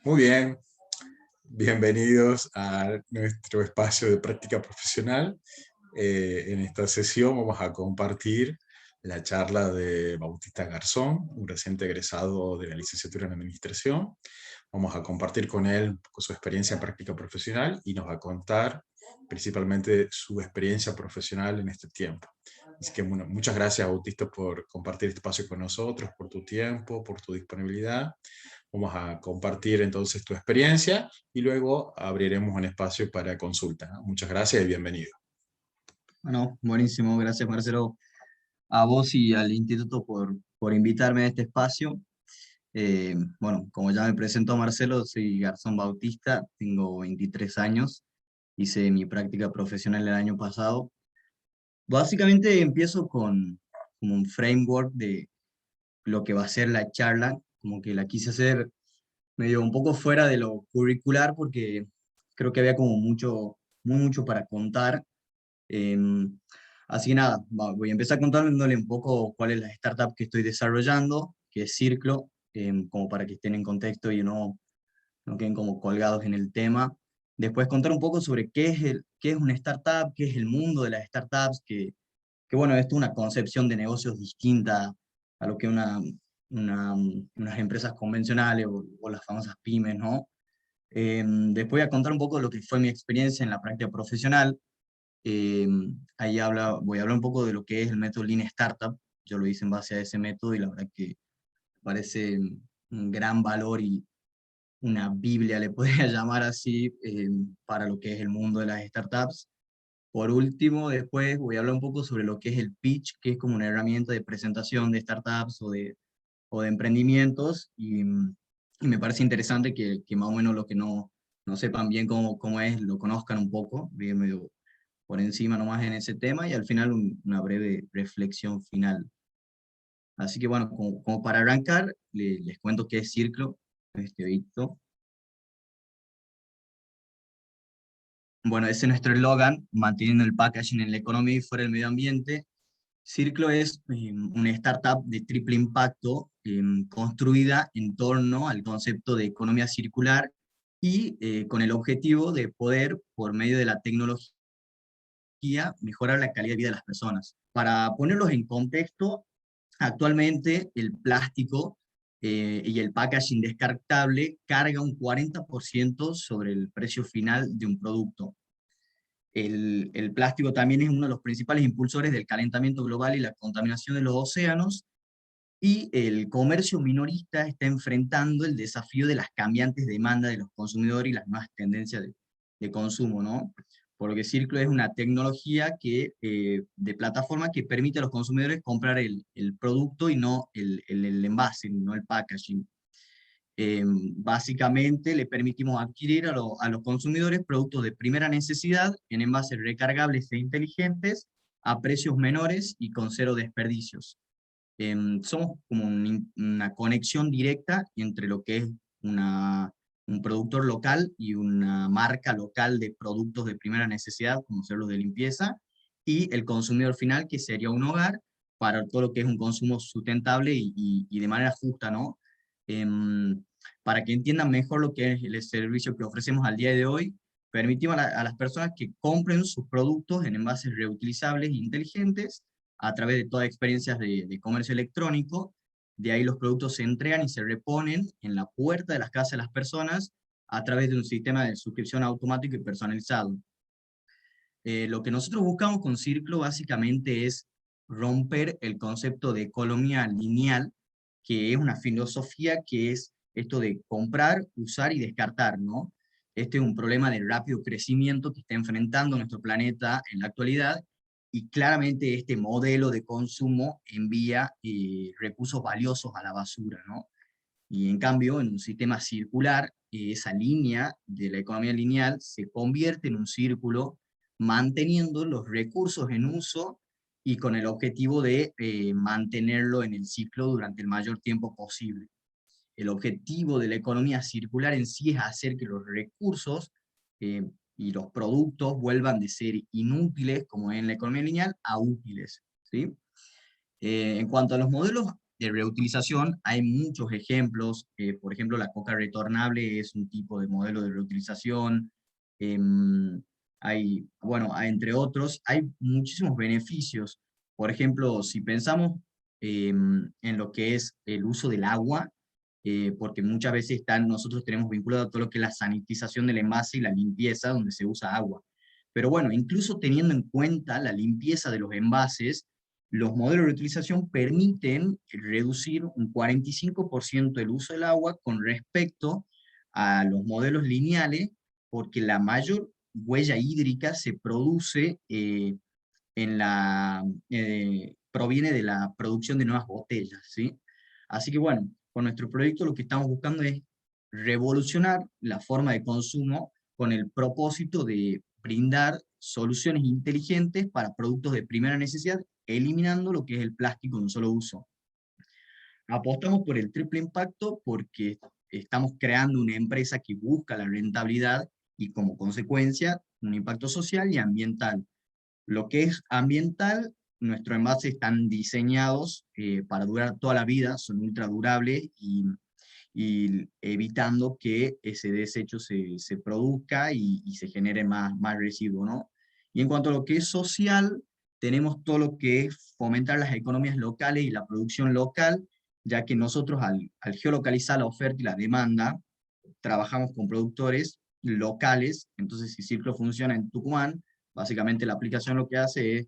Muy bien, bienvenidos a nuestro espacio de práctica profesional. En esta sesión vamos a compartir la charla de Bautista Garzón, un reciente egresado de la licenciatura en Administración. Vamos a compartir con él su experiencia en práctica profesional y nos va a contar principalmente su experiencia profesional en este tiempo. Así que bueno, muchas gracias, Bautista, por compartir este espacio con nosotros, por tu tiempo, por tu disponibilidad. Vamos a compartir entonces tu experiencia y luego abriremos un espacio para consulta, ¿no? Muchas gracias y bienvenido. Bueno, buenísimo, gracias Marcelo, a vos y al instituto por invitarme a este espacio. Bueno, como ya me presentó Marcelo, soy Garzón Bautista, tengo 23 años, hice mi práctica profesional el año pasado. Básicamente empiezo con como un framework de lo que va a ser la charla, como que la quise hacer medio un poco fuera de lo curricular porque creo que había como mucho para contar. Em, Así que nada, voy a empezar contándole un poco cuál es la startup que estoy desarrollando, que es Circlo, como para que estén en contexto y no queden como colgados en el tema. Después contar un poco sobre qué es una startup, qué es el mundo de las startups, que bueno, esto es una concepción de negocios distinta a lo que unas empresas convencionales o las famosas pymes, ¿no? Después voy a contar un poco lo que fue mi experiencia en la práctica profesional. eh, Voy a hablar un poco de lo que es el método Lean Startup. Yo lo hice en base a ese método y la verdad que parece un gran valor y una Biblia, le podría llamar así, para lo que es el mundo de las startups. Por último, después voy a hablar un poco sobre lo que es el pitch, que es como una herramienta de presentación de startups o de emprendimientos, y me parece interesante que más o menos los que no sepan bien cómo es, lo conozcan un poco, bien medio por encima nomás en ese tema, y al final una breve reflexión final. Así que bueno, como para arrancar, les cuento qué es Circlo, visto. Bueno, ese es nuestro eslogan, manteniendo el packaging en la economía y fuera del medio ambiente. Circlo es una startup de triple impacto construida en torno al concepto de economía circular y con el objetivo de poder, por medio de la tecnología, mejorar la calidad de vida de las personas. Para ponerlos en contexto, actualmente el plástico y el packaging descartable carga un 40% sobre el precio final de un producto. El plástico también es uno de los principales impulsores del calentamiento global y la contaminación de los océanos, y el comercio minorista está enfrentando el desafío de las cambiantes demandas de los consumidores y las nuevas tendencias de consumo, ¿no? Por lo que Circulo es una tecnología de plataforma que permite a los consumidores comprar el producto y no el envase, no el packaging. Básicamente le permitimos adquirir a los consumidores productos de primera necesidad en envases recargables e inteligentes a precios menores y con cero desperdicios. Somos como una conexión directa entre lo que es un productor local y una marca local de productos de primera necesidad, como ser los de limpieza, y el consumidor final, que sería un hogar, para todo lo que es un consumo sustentable y de manera justa, ¿no? Em, para que entiendan mejor lo que es el servicio que ofrecemos al día de hoy, permitimos a las personas que compren sus productos en envases reutilizables e inteligentes a través de todas experiencias de comercio electrónico. De ahí los productos se entregan y se reponen en la puerta de las casas de las personas a través de un sistema de suscripción automático y personalizado. Lo que nosotros buscamos con Circlo básicamente es romper el concepto de economía lineal, que es una filosofía que es esto de comprar, usar y descartar, ¿no? Este es un problema de rápido crecimiento que está enfrentando nuestro planeta en la actualidad, y claramente este modelo de consumo envía recursos valiosos a la basura, ¿no? Y en cambio, en un sistema circular, esa línea de la economía lineal se convierte en un círculo manteniendo los recursos en uso y con el objetivo de mantenerlo en el ciclo durante el mayor tiempo posible. El objetivo de la economía circular en sí es hacer que los recursos eh, y los productos vuelvan de ser inútiles, como en la economía lineal, a útiles, ¿sí? En cuanto a los modelos de reutilización hay muchos ejemplos. Por ejemplo, la coca retornable es un tipo de modelo de reutilización. Bueno, entre otros, hay muchísimos beneficios. Por ejemplo, si pensamos en lo que es el uso del agua, porque muchas veces nosotros tenemos vinculado todo lo que es la sanitización del envase y la limpieza donde se usa agua. Pero bueno, incluso teniendo en cuenta la limpieza de los envases, los modelos de reutilización permiten reducir un 45% el uso del agua con respecto a los modelos lineales, porque la mayor huella hídrica se produce proviene de la producción de nuevas botellas, ¿sí? Así que bueno, con nuestro proyecto lo que estamos buscando es revolucionar la forma de consumo con el propósito de brindar soluciones inteligentes para productos de primera necesidad, eliminando lo que es el plástico de un solo uso. Apostamos por el triple impacto porque estamos creando una empresa que busca la rentabilidad y como consecuencia un impacto social y ambiental. Lo que es ambiental, nuestros envases están diseñados para durar toda la vida, son ultra durables y evitando que ese desecho se produzca y se genere más residuo, ¿no? Y en cuanto a lo que es social, tenemos todo lo que es fomentar las economías locales y la producción local, ya que nosotros al geolocalizar la oferta y la demanda, trabajamos con productores locales. Entonces si Circlo funciona en Tucumán, básicamente la aplicación lo que hace es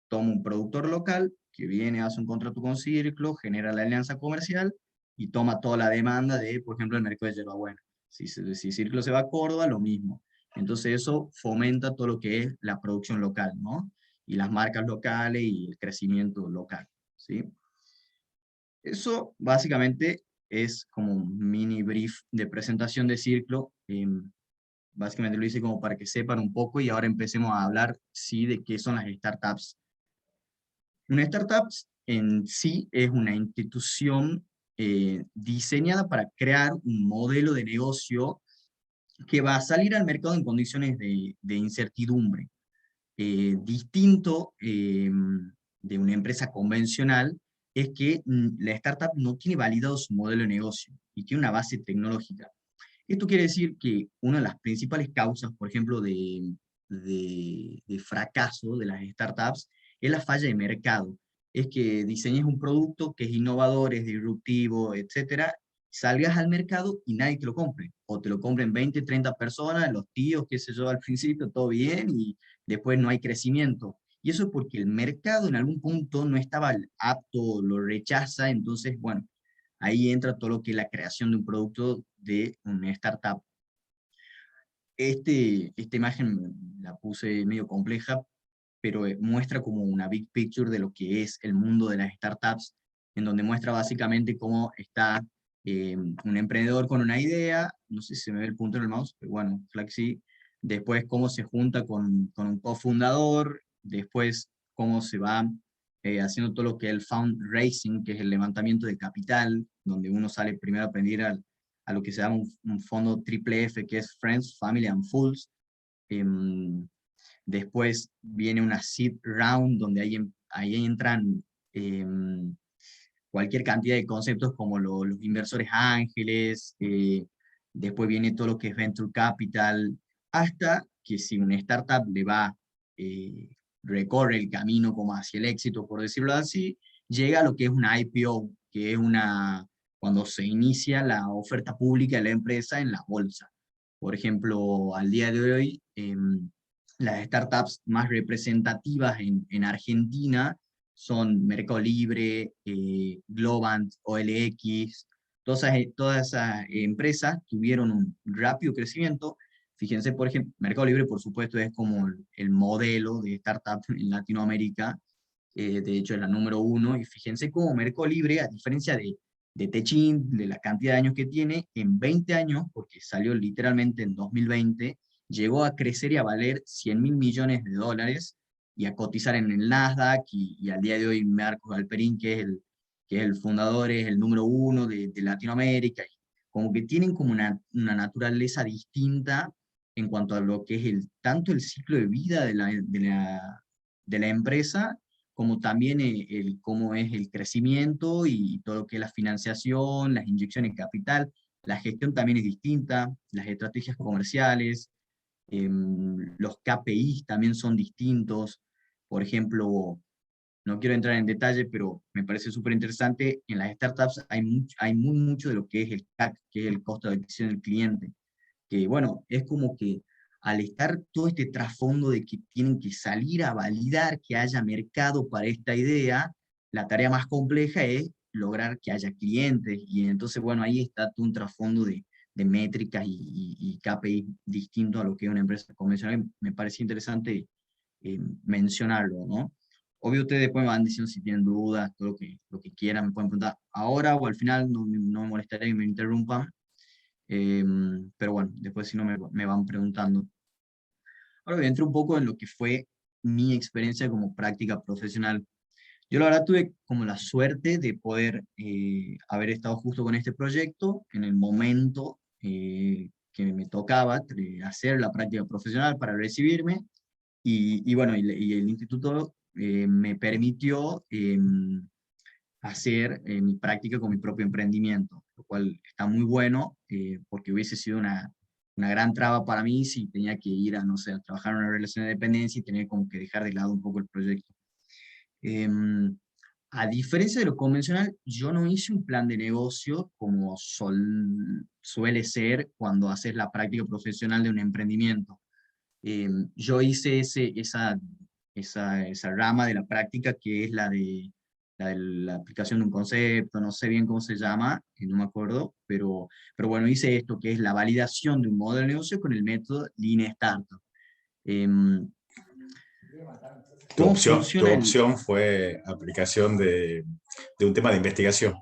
toma un productor local que viene, hace un contrato con Circlo, genera la alianza comercial y toma toda la demanda de, por ejemplo, el mercado de yerbabuena. Si Circlo se va a Córdoba, lo mismo. Entonces eso fomenta todo lo que es la producción local, ¿no? Y las marcas locales y el crecimiento local, ¿sí? Eso básicamente es como un mini brief de presentación de Circlo. Básicamente lo hice como para que sepan un poco y ahora empecemos a hablar, sí, de qué son las startups. Una startup en sí es una institución diseñada para crear un modelo de negocio que va a salir al mercado en condiciones de incertidumbre. Distinto de una empresa convencional es que la startup no tiene validado su modelo de negocio y tiene una base tecnológica. Esto quiere decir que una de las principales causas, por ejemplo, de fracaso de las startups es la falla de mercado. Es que diseñes un producto que es innovador, es disruptivo, etcétera, salgas al mercado y nadie te lo compre. O te lo compren 20, 30 personas, los tíos, qué sé yo, al principio todo bien y después no hay crecimiento. Y eso es porque el mercado en algún punto no estaba apto, lo rechaza, entonces, bueno, ahí entra todo lo que es la creación de un producto de una startup. Esta imagen la puse medio compleja, pero muestra como una big picture de lo que es el mundo de las startups, en donde muestra básicamente cómo está un emprendedor con una idea, no sé si se me ve el punto en el mouse, pero bueno, Flaxi, después cómo se junta con un cofundador, después cómo se va haciendo todo lo que es el fundraising, que es el levantamiento de capital, donde uno sale primero a aprender a lo que se llama un fondo triple F, que es Friends, Family and Fools. Después viene una seed round, donde ahí entran cualquier cantidad de conceptos como los inversores ángeles, después viene todo lo que es venture capital, hasta que si una startup le va, recorre el camino como hacia el éxito, por decirlo así, llega a lo que es una IPO, que es cuando se inicia la oferta pública de la empresa en la bolsa. Por ejemplo, al día de hoy, las startups más representativas en Argentina son Mercado Libre, Globant, OLX, todas esas empresas tuvieron un rápido crecimiento. Fíjense, por ejemplo, Mercado Libre, por supuesto, es como el modelo de startup en Latinoamérica, de hecho es la número uno, y fíjense cómo Mercado Libre, a diferencia de Techin, de la cantidad de años que tiene, en 20 años, porque salió literalmente en 2020, llegó a crecer y a valer 100.000 millones de dólares, y a cotizar en el Nasdaq, y al día de hoy Marcos Galperín, que es el fundador, es el número uno de Latinoamérica, y como que tienen como una naturaleza distinta en cuanto a lo que es tanto el ciclo de vida de la empresa, como también cómo es el crecimiento y todo lo que es la financiación, las inyecciones de capital. La gestión también es distinta, las estrategias comerciales, los KPIs también son distintos. Por ejemplo, no quiero entrar en detalle, pero me parece súper interesante, en las startups hay mucho de lo que es el CAC, que es el costo de adquisición del cliente, que bueno, es como que al estar todo este trasfondo de que tienen que salir a validar que haya mercado para esta idea, la tarea más compleja es lograr que haya clientes, y entonces bueno, ahí está todo un trasfondo de métricas y KPI distinto a lo que es una empresa convencional. Me parece interesante mencionarlo, ¿no? Obvio, ustedes después me van diciendo si tienen dudas, todo lo que quieran, me pueden preguntar ahora o al final, no me molestaría que me interrumpan. Pero bueno, después si no me van preguntando. Ahora voy a entrar un poco en lo que fue mi experiencia como práctica profesional. Yo la verdad tuve como la suerte de poder haber estado justo con este proyecto en el momento que me tocaba hacer la práctica profesional para recibirme. Y bueno, y el instituto me permitió hacer mi práctica con mi propio emprendimiento, lo cual está muy bueno, porque hubiese sido una gran traba para mí si tenía que ir a, no sé, a trabajar en una relación de dependencia y tener como que dejar de lado un poco el proyecto. Em, a diferencia de lo convencional, yo no hice un plan de negocio como suele ser cuando haces la práctica profesional de un emprendimiento. Yo hice esa rama de la práctica que es la de la aplicación de un concepto, no sé bien cómo se llama, no me acuerdo, pero bueno, hice esto que es la validación de un modelo de negocio con el método Lean Startup. Em, ¿Cómo Tu funciona el...? opción fue aplicación de un tema de investigación.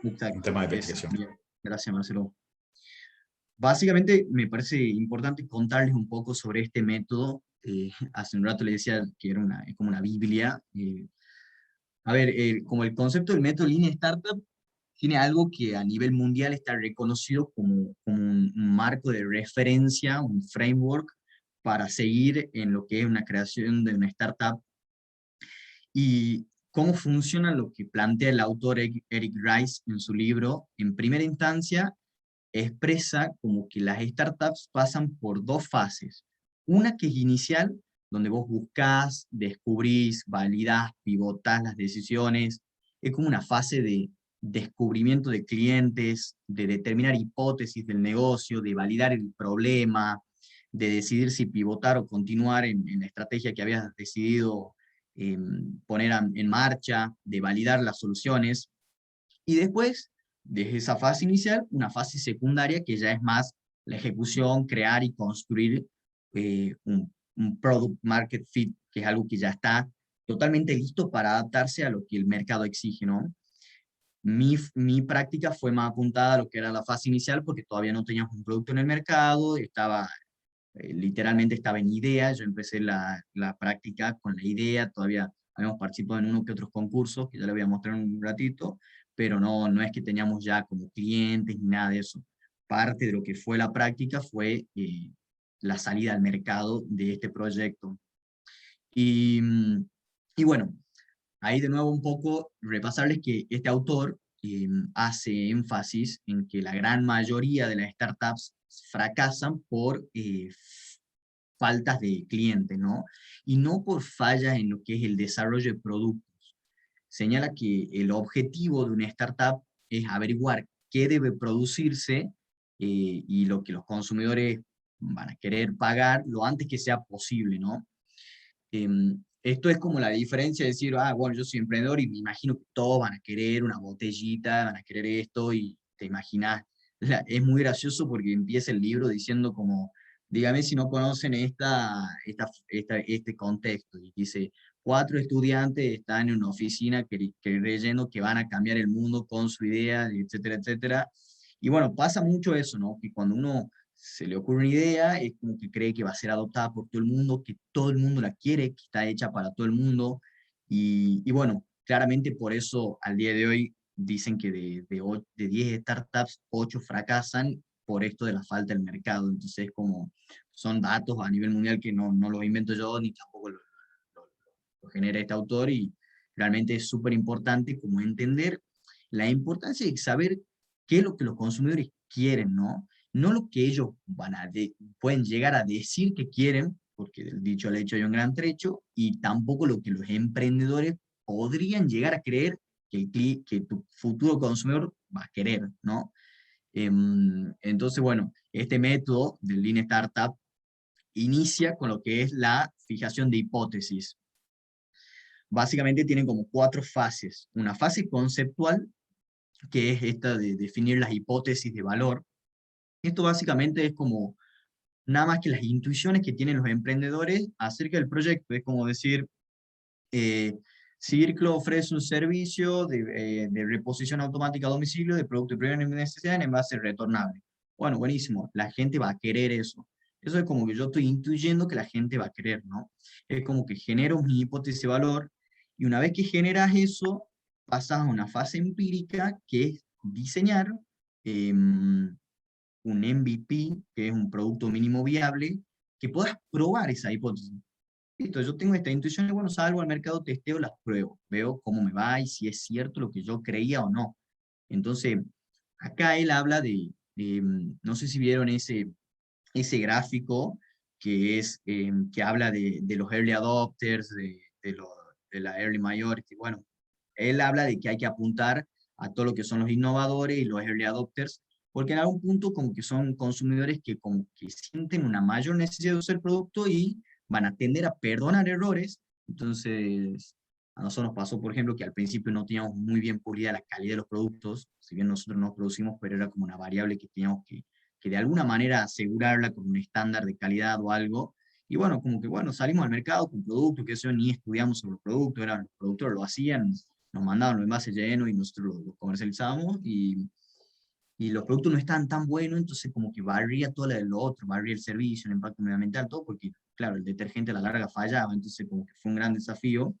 Un Exacto, tema de esa. investigación. Bien, gracias, Marcelo. Básicamente, me parece importante contarles un poco sobre este método. Hace un rato les decía que era es como una Biblia. A ver, como el concepto del método Lean Startup tiene algo que a nivel mundial está reconocido como un marco de referencia, un framework para seguir en lo que es una creación de una startup. Y cómo funciona lo que plantea el autor Eric Rice en su libro, en primera instancia, expresa como que las startups pasan por dos fases. Una que es inicial, donde vos buscás, descubrís, validás, pivotás las decisiones. Es como una fase de descubrimiento de clientes, de determinar hipótesis del negocio, de validar el problema, de decidir si pivotar o continuar en la estrategia que habías decidido poner en marcha, de validar las soluciones. Y después, desde esa fase inicial, una fase secundaria que ya es más la ejecución, crear y construir un product market fit, que es algo que ya está totalmente listo para adaptarse a lo que el mercado exige, ¿no? Mi práctica fue más apuntada a lo que era la fase inicial porque todavía no teníamos un producto en el mercado, literalmente estaba en idea. Yo empecé la práctica con la idea, todavía habíamos participado en uno que otros concursos, que ya le voy a mostrar un ratito, pero no es que teníamos ya como clientes ni nada de eso. Parte de lo que fue la práctica fue la salida al mercado de este proyecto. Y, y bueno, ahí de nuevo un poco repasarles que este autor hace énfasis en que la gran mayoría de las startups fracasan por faltas de clientes, ¿no? Y no por fallas en lo que es el desarrollo de productos. Señala que el objetivo de una startup es averiguar qué debe producirse y lo que los consumidores van a querer pagar lo antes que sea posible, ¿no? Esto es como la diferencia de decir, bueno, yo soy emprendedor y me imagino que todos van a querer una botellita, van a querer esto, y te imaginas, es muy gracioso porque empieza el libro diciendo como, dígame si no conocen este contexto, y dice, 4 estudiantes están en una oficina creyendo que van a cambiar el mundo con su idea, etcétera, etcétera. Y bueno, pasa mucho eso, ¿no? Que cuando uno se le ocurre una idea, es como que cree que va a ser adoptada por todo el mundo, que todo el mundo la quiere, que está hecha para todo el mundo. Y bueno, claramente por eso al día de hoy dicen que de 10 startups, 8 fracasan por esto de la falta del mercado. Entonces, como son datos a nivel mundial que no los invento yo, ni tampoco lo genera este autor y realmente es súper importante como entender la importancia de saber qué es lo que los consumidores quieren, ¿no? No lo que ellos pueden llegar a decir que quieren, porque del dicho al hecho hay un gran trecho, y tampoco lo que los emprendedores podrían llegar a creer que tu futuro consumidor va a querer, ¿no? Entonces, bueno, este método del Lean Startup inicia con lo que es la fijación de hipótesis. Básicamente tienen como 4 fases. Una fase conceptual, que es esta de definir las hipótesis de valor. Esto básicamente es como nada más que las intuiciones que tienen los emprendedores acerca del proyecto. Es como decir, eh, Círculo ofrece un servicio de reposición automática a domicilio de productos de primera necesidad en envase retornable. Bueno, buenísimo, la gente va a querer eso. Eso es como que yo estoy intuyendo que la gente va a querer, ¿no? Es como que genero mi hipótesis de valor y una vez que generas eso, pasas a una fase empírica que es diseñar un MVP, que es un producto mínimo viable, que puedas probar esa hipótesis. Listo, yo tengo esta intuición y bueno, salgo al mercado, testeo, las pruebo, veo cómo me va y si es cierto lo que yo creía o no. Entonces, acá él habla no sé si vieron ese gráfico que es, que habla de los early adopters, de la early majority. Bueno, él habla de que hay que apuntar a todo lo que son los innovadores y los early adopters, porque en algún punto como que son consumidores que como que sienten una mayor necesidad de usar el producto y van a tender a perdonar errores. Entonces, a nosotros nos pasó, por ejemplo, que al principio no teníamos muy bien pulida la calidad de los productos, si bien nosotros no producimos, pero era como una variable que teníamos que de alguna manera asegurarla con un estándar de calidad o algo. Y bueno, como que bueno, salimos al mercado con productos que eso ni estudiamos sobre los productos, eran, los productores lo hacían, nos mandaban los envases llenos y nosotros los comercializábamos y los productos no estaban tan buenos, entonces como que barría todo lo otro, barría el servicio, el impacto medioambiental, todo, porque claro, el detergente a la larga fallaba, entonces como que fue un gran desafío.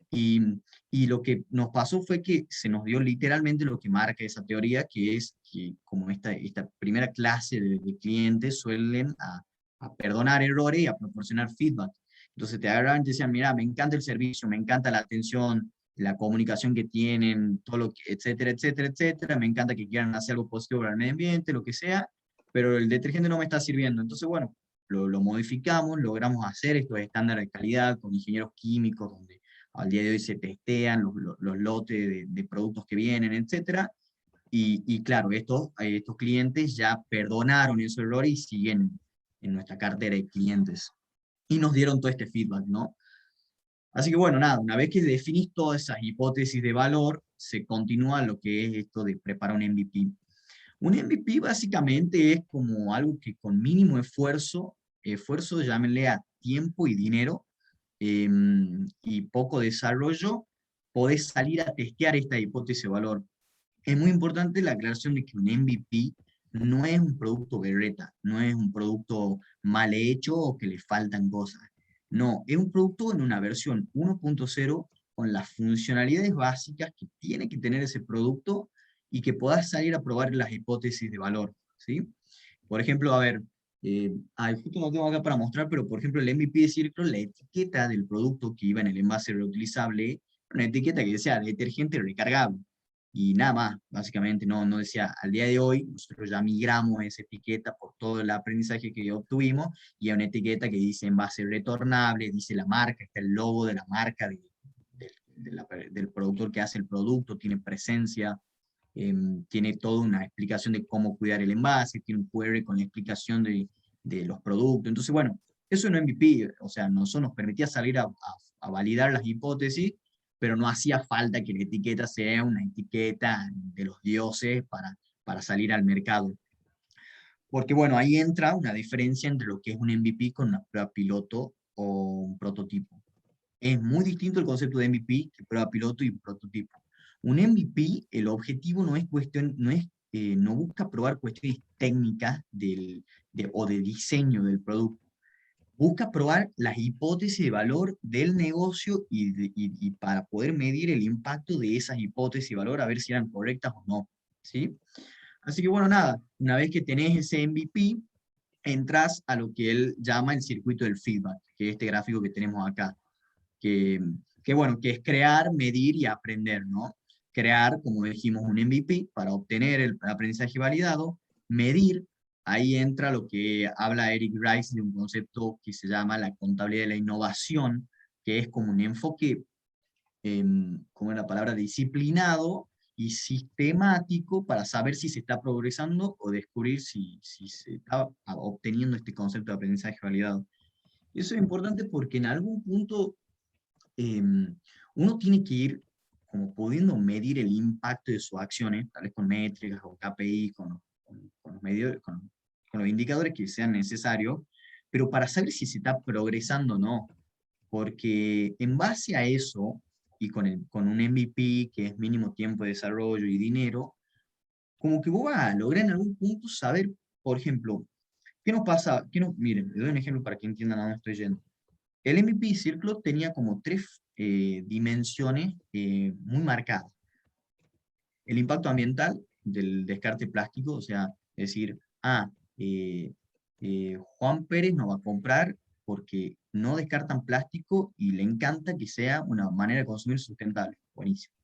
Y, y lo que nos pasó fue que se nos dio literalmente lo que marca esa teoría, que es que como esta primera clase de clientes suelen a perdonar errores y a proporcionar feedback. Entonces te agarraban y te decían, mira, me encanta el servicio, me encanta la atención, la comunicación que tienen, todo lo que, etcétera, etcétera, etcétera, me encanta que quieran hacer algo positivo para el medio ambiente, lo que sea, pero el detergente no me está sirviendo. Entonces, bueno, lo modificamos, logramos hacer estos estándares de calidad con ingenieros químicos, donde al día de hoy se testean los lotes de productos que vienen, etcétera. Y claro, estos clientes ya perdonaron ese error y siguen en nuestra cartera de clientes. Y nos dieron todo este feedback, ¿no? Así que bueno, nada, una vez que definís todas esas hipótesis de valor, se continúa lo que es esto de preparar un MVP. Un MVP básicamente es como algo que con mínimo esfuerzo llámenle a tiempo y dinero, y poco desarrollo, podés salir a testear esta hipótesis de valor. Es muy importante la aclaración de que un MVP no es un producto berreta, no es un producto mal hecho o que le faltan cosas. No, es un producto en una versión 1.0 con las funcionalidades básicas que tiene que tener ese producto y que puedas salir a probar las hipótesis de valor, ¿sí? Por ejemplo, a ver, justo no tengo acá para mostrar, pero por ejemplo el MVP de Circle, la etiqueta del producto que iba en el envase reutilizable, una etiqueta que decía detergente recargable y nada más, básicamente no decía, al día de hoy nosotros ya migramos esa etiqueta por todo el aprendizaje que obtuvimos y hay una etiqueta que dice envase retornable, dice la marca, está el logo de la marca del productor que hace el producto, tiene presencia, tiene toda una explicación de cómo cuidar el envase, tiene un QR con la explicación de los productos. Entonces, bueno, eso es un MVP, o sea, nosotros nos permitía salir a validar las hipótesis, pero no hacía falta que la etiqueta sea una etiqueta de los dioses para salir al mercado. Porque bueno, ahí entra una diferencia entre lo que es un MVP con una prueba piloto o un prototipo. Es muy distinto el concepto de MVP que prueba piloto y prototipo. Un MVP, el objetivo no es cuestión, no busca probar cuestiones técnicas o de diseño del producto. Busca probar las hipótesis de valor del negocio y para poder medir el impacto de esas hipótesis de valor, a ver si eran correctas o no. ¿Sí? Así que bueno, nada, una vez que tenés ese MVP, entras a lo que él llama el circuito del feedback, que es este gráfico que tenemos acá. que, bueno, que es crear, medir y aprender, ¿no? Crear, como dijimos, un MVP para obtener el aprendizaje validado, medir, ahí entra lo que habla Eric Rice de un concepto que se llama la contabilidad de la innovación, que es como un enfoque, como la palabra, disciplinado y sistemático para saber si se está progresando o descubrir si se está obteniendo este concepto de aprendizaje validado. Y eso es importante porque en algún punto uno tiene que ir como pudiendo medir el impacto de sus acciones, tal vez con métricas o KPI, con los medios, con los indicadores que sean necesarios, pero para saber si se está progresando o no, porque en base a eso, y con un MVP, que es mínimo tiempo de desarrollo y dinero, como que vos vas a lograr en algún punto saber, por ejemplo, ¿qué nos pasa? Miren, les doy un ejemplo para que entiendan a dónde estoy yendo. El MVP Círculo tenía como tres dimensiones muy marcadas. El impacto ambiental del descarte plástico, o sea, decir, eh, Juan Pérez no va a comprar porque no descartan plástico y le encanta que sea una manera de consumir sustentable. Buenísimo.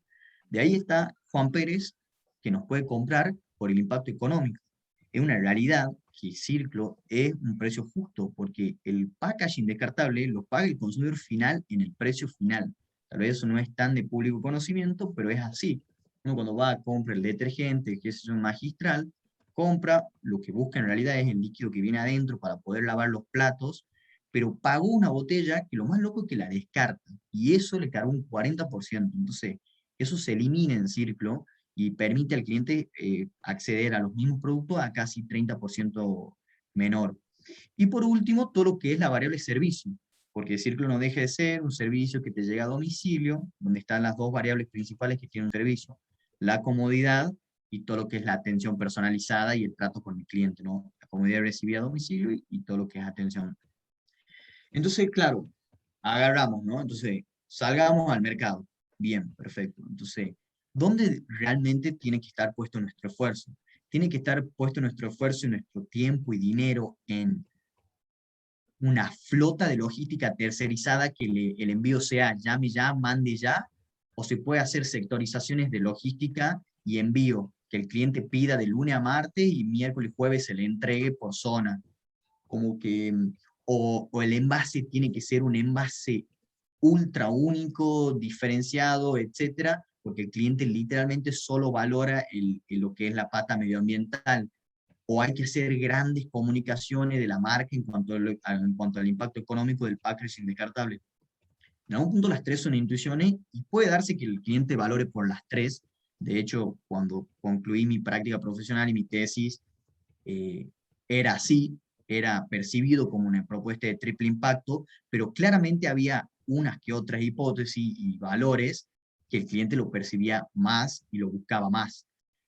De ahí está Juan Pérez, que nos puede comprar por el impacto económico. Es una realidad que Círculo es un precio justo, porque el packaging descartable lo paga el consumidor final en el precio final. Tal vez eso no es tan de público conocimiento, pero es así. Uno cuando va a comprar el detergente, que es un magistral, compra, lo que busca en realidad es el líquido que viene adentro para poder lavar los platos, pero pagó una botella que lo más loco es que la descarta, y eso le cargó un 40%. Entonces, eso se elimina en Círculo y permite al cliente acceder a los mismos productos a casi 30% menor. Y por último, todo lo que es la variable servicio, porque Círculo no deja de ser un servicio que te llega a domicilio, donde están las dos variables principales que tiene un servicio, la comodidad y todo lo que es la atención personalizada y el trato con el cliente, ¿no? La comodidad de recibir a domicilio y todo lo que es atención. Entonces, claro, agarramos, ¿no? Entonces, salgamos al mercado. Bien, perfecto. Entonces, ¿dónde realmente tiene que estar puesto nuestro esfuerzo? Tiene que estar puesto nuestro esfuerzo y nuestro tiempo y dinero en una flota de logística tercerizada que el envío sea llame ya, mande ya, o se puede hacer sectorizaciones de logística y envío, que el cliente pida de lunes a martes y miércoles y jueves se le entregue por zona, como que, o el envase tiene que ser un envase ultra único, diferenciado, etcétera, porque el cliente literalmente solo valora lo que es la pata medioambiental, o hay que hacer grandes comunicaciones de la marca en cuanto al impacto económico del packaging descartable. En algún punto las tres son intuiciones y puede darse que el cliente valore por las tres. De hecho, cuando concluí mi práctica profesional y mi tesis, eh, era así, era percibido como una propuesta de triple impacto, pero claramente había unas que otras hipótesis y valores que el cliente lo percibía más y lo buscaba más.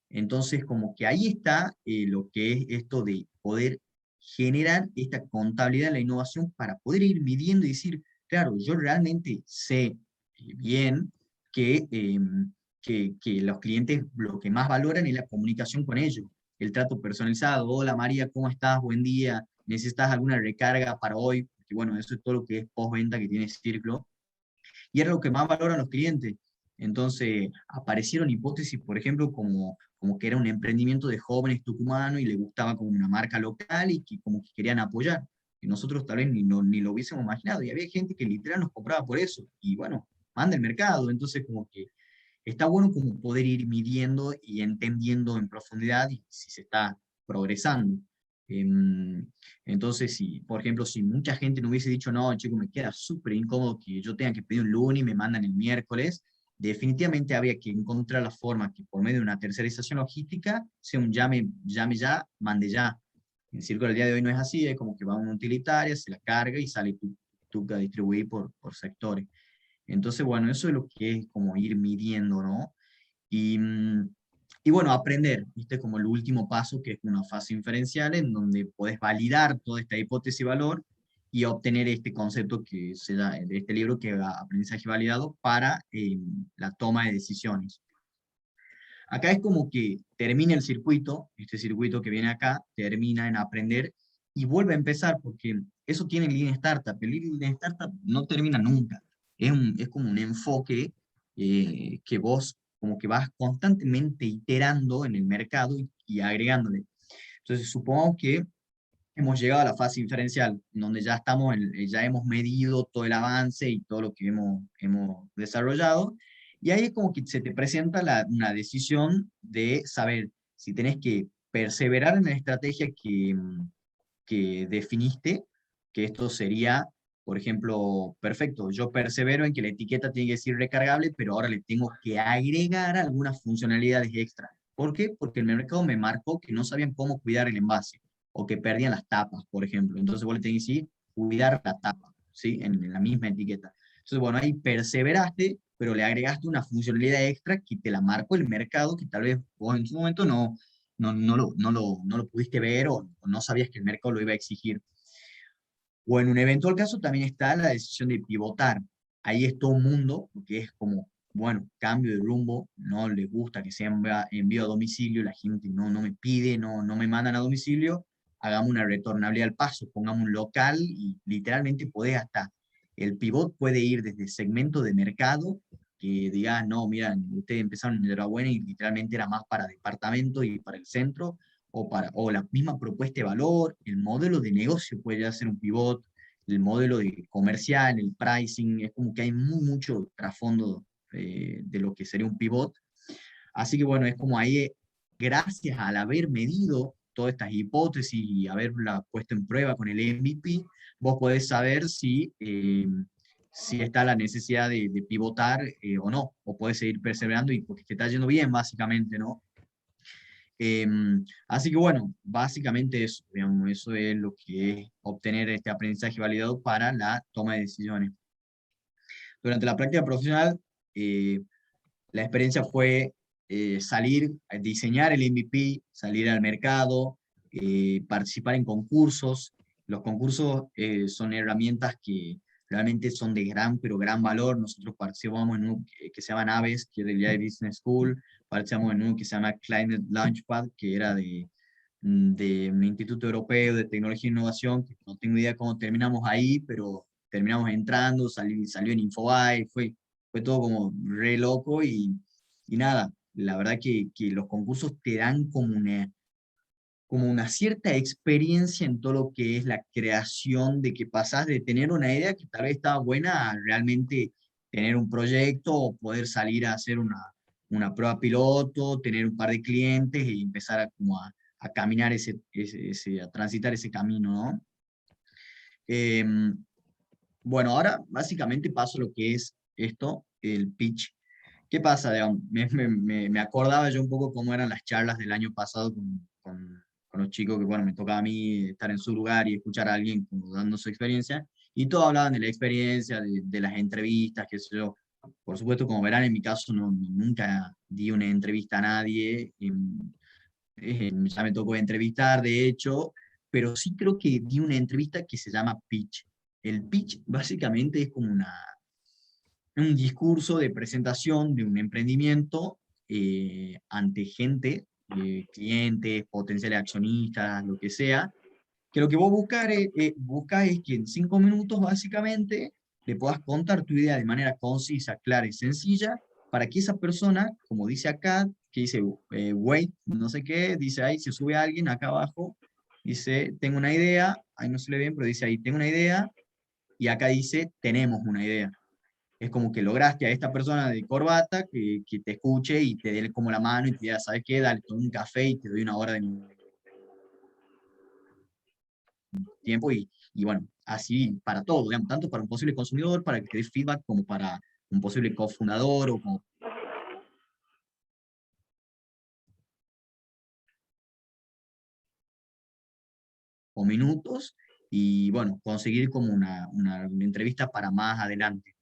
Entonces, como que ahí está lo que es esto de poder generar esta contabilidad de la innovación para poder ir midiendo y decir, claro, yo realmente sé bien que, que los clientes lo que más valoran es la comunicación con ellos, el trato personalizado. Hola María, ¿cómo estás? Buen día. ¿Necesitas alguna recarga para hoy? Porque bueno, eso es todo lo que es postventa que tiene Círculo. Y era lo que más valoran los clientes. Entonces aparecieron hipótesis, por ejemplo, como que era un emprendimiento de jóvenes tucumanos y le gustaba como una marca local y que como que querían apoyar. Y nosotros tal vez ni lo hubiésemos imaginado. Y había gente que literal nos compraba por eso. Y bueno, manda el mercado. Entonces como que está bueno como poder ir midiendo y entendiendo en profundidad y si se está progresando. Em, entonces, si, por ejemplo, si mucha gente no hubiese dicho, no, chico, me queda súper incómodo que yo tenga que pedir un lunes y me mandan el miércoles, definitivamente había que encontrar la forma que por medio de una tercerización logística sea un llame ya, mande ya. En el Círculo del día de hoy no es así, es como que va a una utilitaria, se la carga y sale tú a distribuir por sectores. Entonces, bueno, eso es lo que es como ir midiendo, ¿no? Y, y bueno, aprender, ¿viste? Como el último paso, que es una fase inferencial, en donde puedes validar toda esta hipótesis y valor y obtener este concepto que se da de este libro, que es aprendizaje validado para la toma de decisiones. Acá es como que termina el circuito, este circuito que viene acá, termina en aprender y vuelve a empezar, porque eso tiene el Lean Startup. El Lean Startup no termina nunca. es como un enfoque que vos como que vas constantemente iterando en el mercado y agregándole. Entonces, supongo que hemos llegado a la fase inferencial, donde ya estamos, ya hemos medido todo el avance y todo lo que hemos desarrollado, y ahí es como que se te presenta una decisión de saber si tenés que perseverar en la estrategia que definiste, que esto sería, por ejemplo, perfecto, yo persevero en que la etiqueta tiene que decir recargable, pero ahora le tengo que agregar algunas funcionalidades extra. ¿Por qué? Porque el mercado me marcó que no sabían cómo cuidar el envase o que perdían las tapas, por ejemplo. Entonces vos le tenés que decir cuidar la tapa, ¿sí? En la misma etiqueta. Entonces, bueno, ahí perseveraste, pero le agregaste una funcionalidad extra que te la marcó el mercado, que tal vez vos en su momento no lo pudiste ver o no sabías que el mercado lo iba a exigir. O en un eventual caso también está la decisión de pivotar. Ahí es todo un mundo, porque es como, bueno, cambio de rumbo, no les gusta que sea envío a domicilio, la gente no me pide, no me mandan a domicilio, hagamos una retornabilidad al paso, pongamos un local y literalmente podés hasta, el pivot puede ir desde segmento de mercado, que digas, no, mira, ustedes empezaron en Hidrobuena y literalmente era más para departamento y para el centro, o la misma propuesta de valor, el modelo de negocio puede ya ser un pivot, el modelo de comercial, el pricing, es como que hay mucho trasfondo de lo que sería un pivot. Así que bueno, es como ahí, gracias al haber medido todas estas hipótesis y haberla puesto en prueba con el MVP, vos podés saber si está la necesidad de pivotar o no, o podés seguir perseverando y porque te está yendo bien, básicamente, ¿no? Así que bueno, básicamente eso, digamos, eso es lo que es obtener este aprendizaje validado para la toma de decisiones. Durante la práctica profesional, eh, la experiencia fue salir, a diseñar el MVP, salir al mercado, participar en concursos. Los concursos son herramientas que realmente son de gran, pero gran valor. Nosotros participamos en uno que se llama Naves, que es del IAE Business School, participamos en uno que se llama Climate Launchpad, que era de un Instituto Europeo de Tecnología e Innovación, que no tengo idea cómo terminamos ahí, pero terminamos entrando, salió en Infobae, fue todo como re loco y nada, la verdad que los concursos te dan como una cierta experiencia en todo lo que es la creación, de que pasás de tener una idea que tal vez estaba buena a realmente tener un proyecto o poder salir a hacer una prueba piloto, tener un par de clientes y empezar a caminar a transitar ese camino, ¿no? Em, bueno, ahora básicamente paso lo que es esto, el pitch. ¿Qué pasa? Digamos, me acordaba yo un poco cómo eran las charlas del año pasado con los chicos, que bueno, me tocaba a mí estar en su lugar y escuchar a alguien como dando su experiencia, y todos hablaban de la experiencia, de las entrevistas, qué sé yo. Por supuesto, como verán, en mi caso nunca di una entrevista a nadie, ya me tocó entrevistar, de hecho, pero sí creo que di una entrevista que se llama pitch. El pitch básicamente es como un discurso de presentación de un emprendimiento ante gente, clientes, potenciales accionistas, lo que sea, que lo que vos buscas es que en 5 minutos básicamente le puedas contar tu idea de manera concisa, clara y sencilla, para que esa persona, como dice acá, que dice, wait, no sé qué, dice ahí, se sube alguien acá abajo, dice, tengo una idea, ahí no se le ve bien, pero dice ahí, tengo una idea, y acá dice, tenemos una idea. Es como que lograste a esta persona de corbata que te escuche y te dé como la mano y te diga, ¿sabes qué? Dale, toma un café y te doy una hora de tiempo y bueno, así para todo, digamos, tanto para un posible consumidor, para que te dé feedback, como para un posible cofundador o como o minutos y bueno, conseguir como una entrevista para más adelante.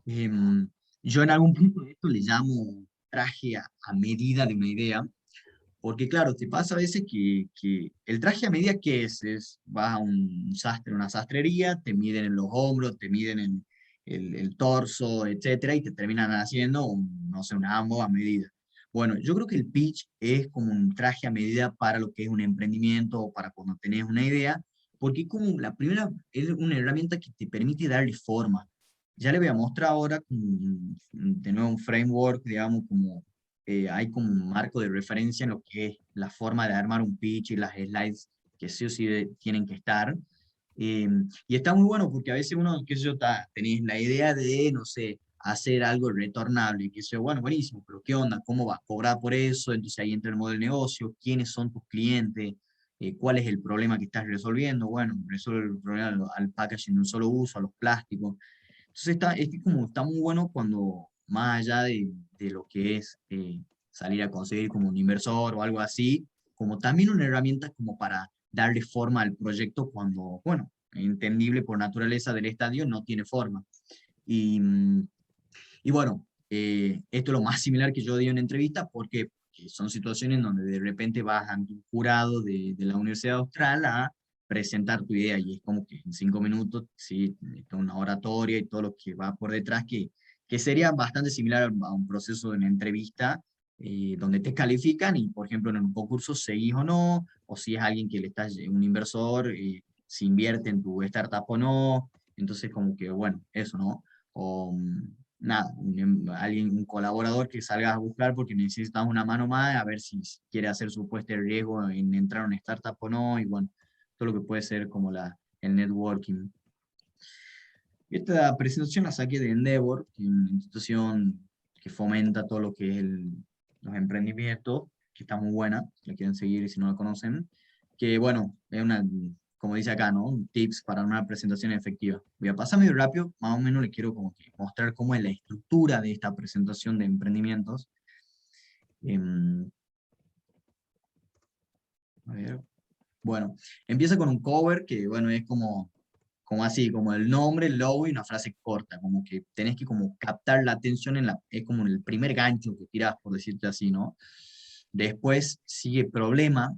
Em, yo en algún punto de esto le llamo traje a medida de una idea. Porque claro, te pasa a veces que el traje a medida que vas a un sastre, una sastrería, te miden en los hombros, te miden en el torso, etcétera, y te terminan haciendo no sé, una ambo a medida. Bueno, yo creo que el pitch es como un traje a medida para lo que es un emprendimiento o para cuando tenés una idea, porque como la primera es una herramienta que te permite darle forma. Ya le voy a mostrar ahora de nuevo un framework, digamos, como hay como un marco de referencia en lo que es la forma de armar un pitch y las slides que sí o sí tienen que estar. Y está muy bueno porque a veces uno, qué sé yo, tenés la idea de, no sé, hacer algo retornable, y qué sé yo, bueno, buenísimo, pero ¿qué onda? ¿Cómo vas a cobrar por eso? Entonces ahí entra el modelo de negocio, ¿quiénes son tus clientes? ¿Cuál es el problema que estás resolviendo? Bueno, resuelve el problema al packaging de un solo uso, a los plásticos. Entonces es que como está muy bueno cuando, más allá de lo que es salir a conseguir como un inversor o algo así, como también una herramienta como para darle forma al proyecto cuando, bueno, entendible por naturaleza del estadio, no tiene forma. Y, y bueno, esto es lo más similar que yo di en entrevista porque son situaciones donde de repente vas ante un jurado de la Universidad Austral a presentar tu idea y es como que en 5 minutos, sí, una oratoria y todo lo que va por detrás, que sería bastante similar a un proceso de una entrevista donde te califican y, por ejemplo, en un concurso seguís o no, o si es alguien que le estás, un inversor, si invierte en tu startup o no, entonces como que, bueno, eso, ¿no? O nada, alguien, un colaborador que salga a buscar porque necesitamos una mano más, a ver si quiere hacer su puesta de riesgo en entrar a una startup o no, y bueno, todo lo que puede ser como el networking. Esta presentación la saqué de Endeavor, que es una institución que fomenta todo lo que es los emprendimientos, que está muy buena, si la quieren seguir y si no la conocen, que bueno, es una, como dice acá, ¿no? Tips para una presentación efectiva. Voy a pasar medio rápido, más o menos le quiero como que mostrar cómo es la estructura de esta presentación de emprendimientos. Em, a ver, bueno, empieza con un cover que, bueno, es como así, como el nombre, el logo y una frase corta, como que tenés que como captar la atención es como el primer gancho que tirás, por decirte así, ¿no? Después sigue problema.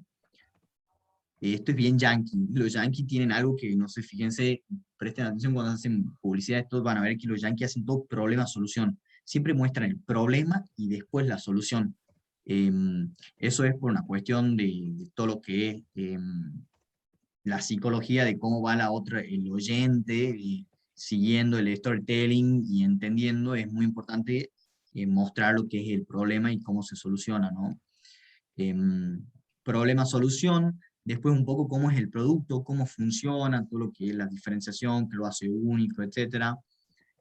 Esto es bien yankee. Los yankees tienen algo que, no sé, fíjense, presten atención cuando hacen publicidad, estos van a ver que los yankees hacen todo problema-solución. Siempre muestran el problema y después la solución. Eso es por una cuestión de todo lo que es la psicología de cómo va la otra, el oyente, siguiendo el storytelling y entendiendo, es muy importante mostrar lo que es el problema y cómo se soluciona, ¿no? Problema-solución, después un poco cómo es el producto, cómo funciona, todo lo que es la diferenciación, que lo hace único, etcétera.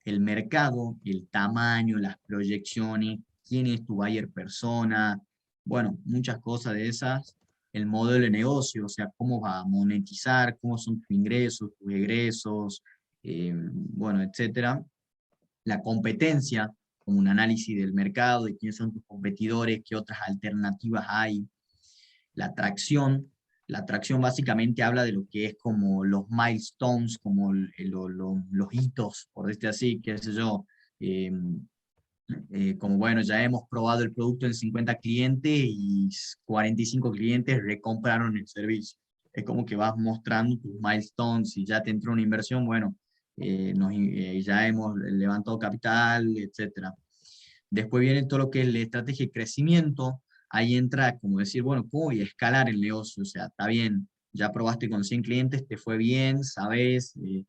El mercado, el tamaño, las proyecciones, quién es tu buyer persona, bueno, muchas cosas de esas. El modelo de negocio, o sea, cómo va a monetizar, cómo son tus ingresos, tus egresos, bueno, etcétera. La competencia, como un análisis del mercado, de quiénes son tus competidores, qué otras alternativas hay. La atracción básicamente habla de lo que es como los milestones, como los hitos, por decirlo así, qué sé yo, eh, como bueno, ya hemos probado el producto en 50 clientes y 45 clientes recompraron el servicio. Es como que vas mostrando tus milestones y ya te entró una inversión, bueno, ya hemos levantado capital, etcétera. Después viene todo lo que es la estrategia de crecimiento. Ahí entra como decir, bueno, ¿cómo voy a escalar el negocio? O sea, está bien, ya probaste con 100 clientes, te fue bien, sabes, te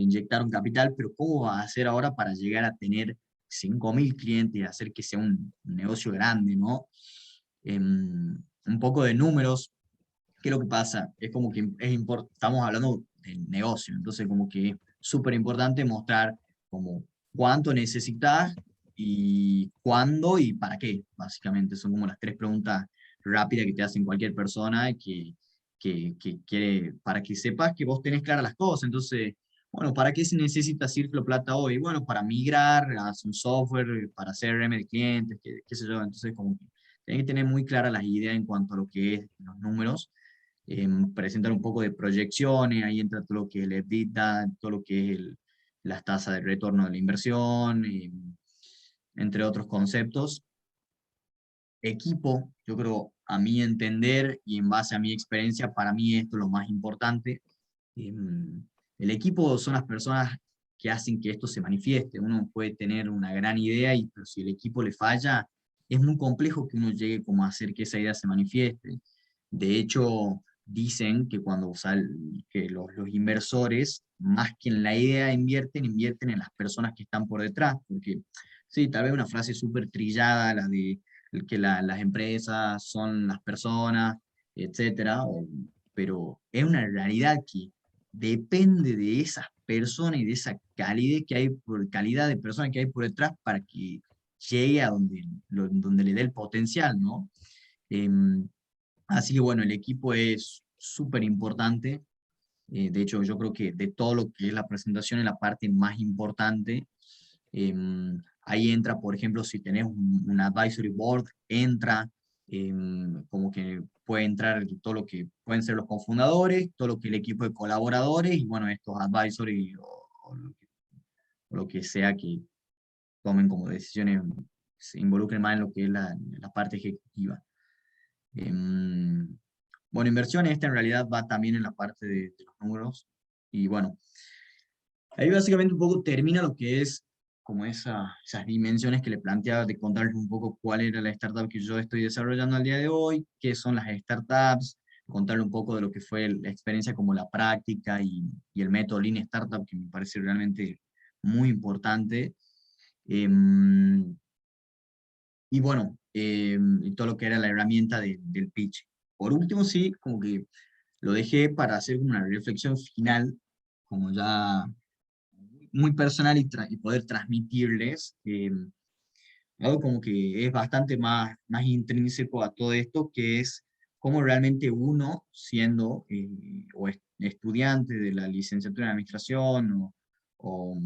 inyectaron capital, pero ¿cómo vas a hacer ahora para llegar a tener 5.000 clientes y hacer que sea un negocio grande, ¿no? Un poco de números. ¿Qué es lo que pasa? Es como que estamos hablando del negocio, entonces como que es súper importante mostrar como cuánto necesitas y cuándo y para qué, básicamente. Son como las tres preguntas rápidas que te hacen cualquier persona que quiere, para que sepas que vos tenés claras las cosas. Entonces, bueno, ¿para qué se necesita Circlo Plata hoy? Bueno, para migrar a un software, para hacer CRM de clientes, qué sé yo. Entonces, como que tenés que tener muy claras las ideas en cuanto a lo que es los números, presentar un poco de proyecciones, ahí entra todo lo que es el EBITDA, todo lo que es las tasas de retorno de la inversión, entre otros conceptos. Equipo, yo creo, a mi entender y en base a mi experiencia, para mí esto es lo más importante. El equipo son las personas que hacen que esto se manifieste. Uno puede tener una gran idea, pero si el equipo le falla, es muy complejo que uno llegue como a hacer que esa idea se manifieste. De hecho, dicen que cuando que los inversores, más que en la idea invierten en las personas que están por detrás, porque sí, tal vez una frase súper trillada, la de que las empresas son las personas, etcétera, pero es una realidad que depende de esas personas y de esa calidad que hay calidad de personas que hay por detrás para que llegue a donde le dé el potencial, ¿no? Em, Así que bueno, el equipo es súper importante. De hecho, yo creo que de todo lo que es la presentación es la parte más importante. Ahí entra, por ejemplo, si tenés un advisory board, entra como que puede entrar todo lo que pueden ser los cofundadores, todo lo que el equipo de colaboradores y bueno, estos advisory o lo que sea que tomen como decisiones, se involucren más en lo que es la parte ejecutiva. Em, bueno, inversiones, esta en realidad va también en la parte de los números. Y bueno, ahí básicamente un poco termina lo que es como esas dimensiones que le planteaba de contarles un poco cuál era la startup que yo estoy desarrollando al día de hoy, qué son las startups, contarle un poco de lo que fue la experiencia como la práctica y el método Lean Startup, que me parece realmente muy importante. Em, y bueno, y todo lo que era la herramienta del pitch. Por último, sí, como que lo dejé para hacer una reflexión final, como ya muy personal y poder transmitirles algo como que es bastante más intrínseco a todo esto, que es cómo realmente uno, siendo estudiante de la licenciatura en administración o,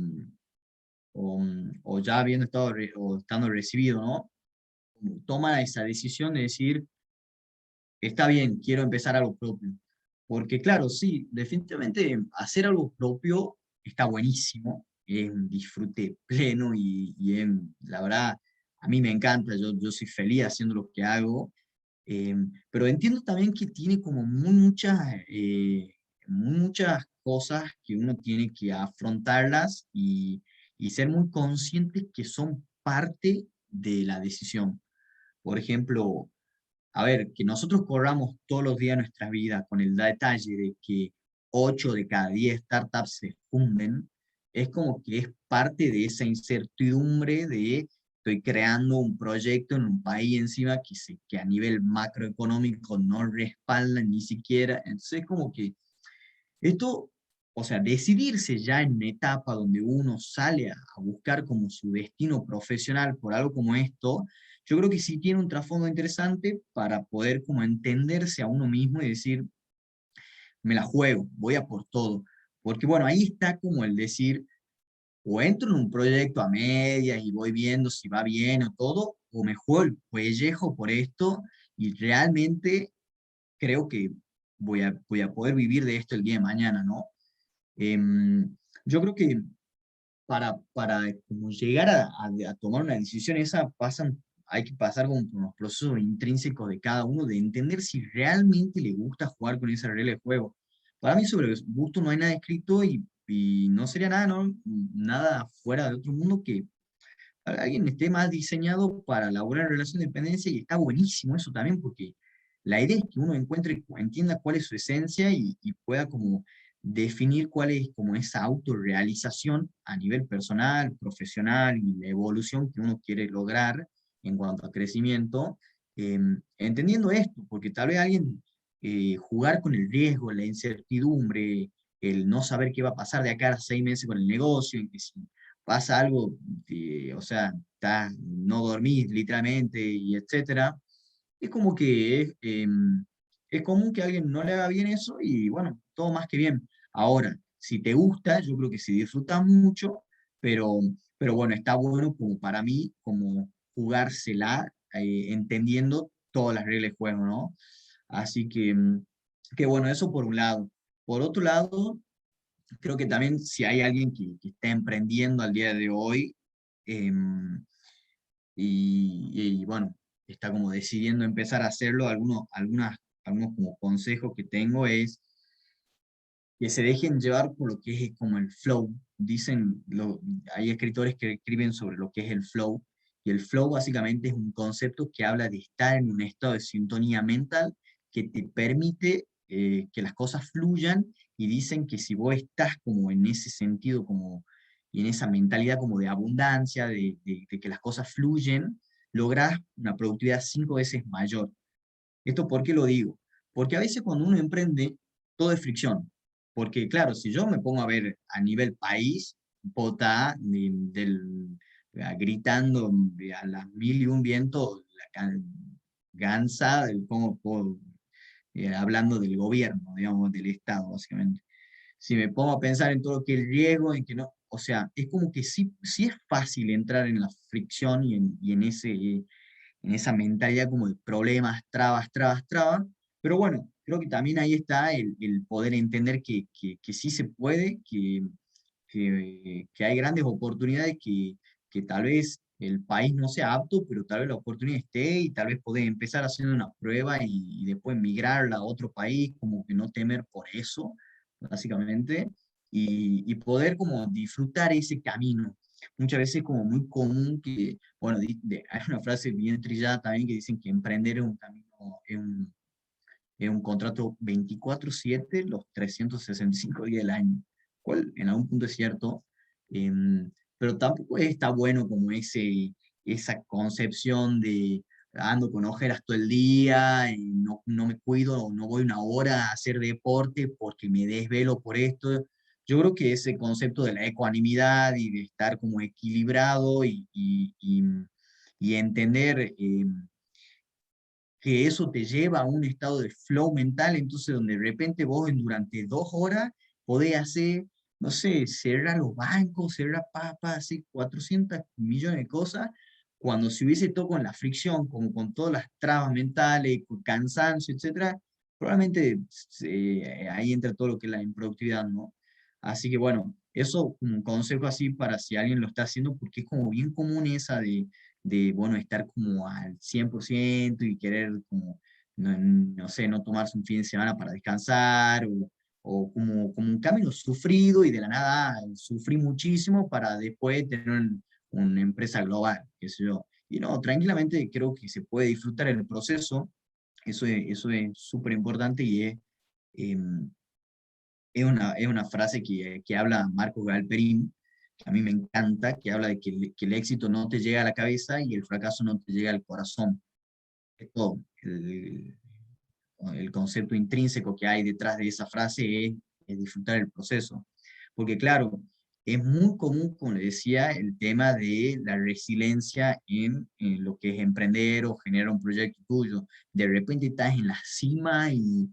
o ya habiendo estado o estando recibido, ¿no? Toma esa decisión de decir, está bien, quiero empezar algo propio. Porque claro, sí, definitivamente hacer algo propio está buenísimo, es un disfrute pleno la verdad, a mí me encanta, yo soy feliz haciendo lo que hago, pero entiendo también que tiene como muy muchas cosas que uno tiene que afrontarlas y ser muy consciente que son parte de la decisión. Por ejemplo, a ver, que nosotros corramos todos los días nuestras vidas con el detalle de que 8 de cada 10 startups se funden, es como que es parte de esa incertidumbre de estoy creando un proyecto en un país encima que a nivel macroeconómico no respalda ni siquiera. Entonces, es como que esto, o sea, decidirse ya en una etapa donde uno sale a buscar como su destino profesional por algo como esto, yo creo que sí tiene un trasfondo interesante para poder como entenderse a uno mismo y decir, me la juego, voy a por todo. Porque bueno, ahí está como el decir, o entro en un proyecto a medias y voy viendo si va bien o todo, o me juego el pellejo por esto y realmente creo que voy a poder vivir de esto el día de mañana, ¿no? Yo creo que para como llegar a tomar una decisión esa, hay que pasar como por unos procesos intrínsecos de cada uno, de entender si realmente le gusta jugar con esa regla de juego. Para mí sobre gusto no hay nada escrito y no sería nada, ¿no? Nada fuera de otro mundo que alguien esté más diseñado para elaborar relación de dependencia y está buenísimo eso también porque la idea es que uno entienda cuál es su esencia y pueda como definir cuál es como esa autorrealización a nivel personal, profesional y la evolución que uno quiere lograr en cuanto a crecimiento, entendiendo esto, porque tal vez alguien jugar con el riesgo, la incertidumbre, el no saber qué va a pasar de acá a 6 meses con el negocio, en que si pasa algo, o sea, no dormís literalmente y etcétera, es como que es común que a alguien no le haga bien eso y bueno, todo más que bien. Ahora, si te gusta, yo creo que si disfrutas mucho, pero, pero bueno, está bueno como para mí, como jugársela, entendiendo todas las reglas de juego, ¿no? Así que bueno, eso por un lado. Por otro lado, creo que también si hay alguien que está emprendiendo al día de hoy bueno, está como decidiendo empezar a hacerlo, algunos como consejos que tengo es que se dejen llevar por lo que es como el flow. Hay escritores que escriben sobre lo que es el flow, y el flow básicamente es un concepto que habla de estar en un estado de sintonía mental que te permite que las cosas fluyan, y dicen que si vos estás como en ese sentido, como, y en esa mentalidad como de abundancia, de que las cosas fluyen, lográs una productividad 5 veces mayor. ¿Esto por qué lo digo? Porque a veces cuando uno emprende, todo es fricción. Porque claro, si yo me pongo a ver a nivel país, pota, gritando a las mil y un vientos, gansa, hablando del gobierno, digamos, del Estado, básicamente. Si me pongo a pensar en todo lo que el riesgo, en que no, o sea, es como que sí, sí es fácil entrar en la fricción en esa mentalidad como de problemas, trabas, trabas, trabas, pero bueno, creo que también ahí está el poder entender que sí se puede, que hay grandes oportunidades, que tal vez el país no sea apto, pero tal vez la oportunidad esté, y tal vez poder empezar haciendo una prueba y después migrar a otro país, como que no temer por eso, básicamente, y poder como disfrutar ese camino. Muchas veces como muy común que, bueno, hay una frase bien trillada también que dicen que emprender es un camino, es un contrato 24/7, los 365 días del año, cual en algún punto es cierto, pero tampoco está bueno como esa concepción de ando con ojeras todo el día, y no me cuido, no voy una hora a hacer deporte porque me desvelo por esto. Yo creo que ese concepto de la ecuanimidad y de estar como equilibrado y entender que eso te lleva a un estado de flow mental, entonces donde de repente vos durante 2 horas podés hacer, no sé, cerrar los bancos, cerrar papas, hacer 400 millones de cosas, cuando si hubiese todo con la fricción, como con todas las trabas mentales, con cansancio, etcétera, probablemente ahí entra todo lo que es la improductividad, ¿no? Así que bueno, eso un consejo así para si alguien lo está haciendo, porque es como bien común esa bueno, estar como al 100% y querer como, no sé, no tomarse un fin de semana para descansar, o como un camino sufrido, y de la nada sufrí muchísimo para después tener una empresa global, qué sé yo. Y no, tranquilamente creo que se puede disfrutar el proceso, eso es súper importante, y em, es una frase que habla Marco Galperín, que a mí me encanta, que habla de que el éxito no te llega a la cabeza y el fracaso no te llega al corazón. Esto, el concepto intrínseco que hay detrás de esa frase es disfrutar el proceso. Porque claro, es muy común, como le decía, el tema de la resiliencia en lo que es emprender o generar un proyecto tuyo. De repente estás en la cima y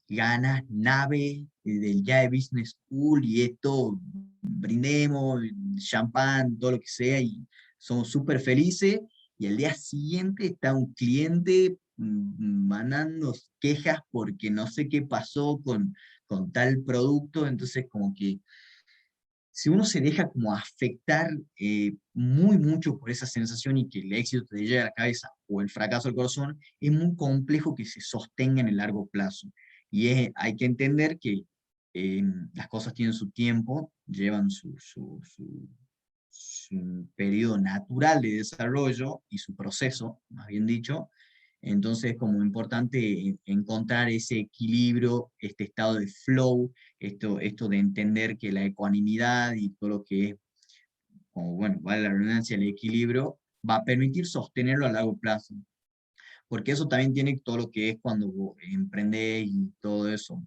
ganas nave del YAE Business School, y esto, brindemos, champán, todo lo que sea, y somos súper felices, y al día siguiente está un cliente mandando quejas porque no sé qué pasó con tal producto. Entonces como que si uno se deja como afectar muy mucho por esa sensación, y que el éxito te llegue a la cabeza o el fracaso al corazón, es muy complejo que se sostenga en el largo plazo. Hay que entender que las cosas tienen su tiempo, llevan su periodo natural de desarrollo y su proceso, más bien dicho. Entonces, como importante encontrar ese equilibrio, este estado de flow, esto de entender que la ecuanimidad y todo lo que es, como bueno, vale la redundancia, el equilibrio, va a permitir sostenerlo a largo plazo. Porque eso también tiene todo lo que es cuando vos emprendés y todo eso.